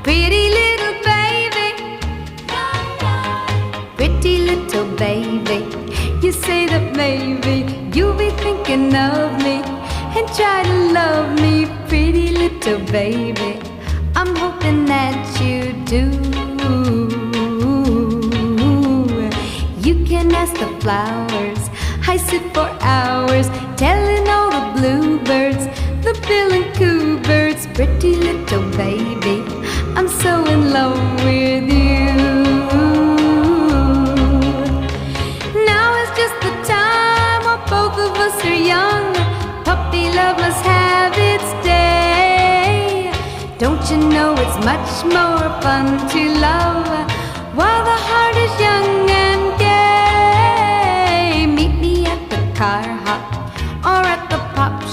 Pretty little baby, pretty little baby. You say that maybe you'll be thinking of me and try to love me, pretty little baby. I'm hoping that you do. You can ask the flowers, I sit for hours telling all the bluebirds, the bill and coo birds, pretty little baby, I'm so in love with you. Now is just the time while both of us are young. Puppy love must have its day. Don't you know it's much more fun to love while the heart is young and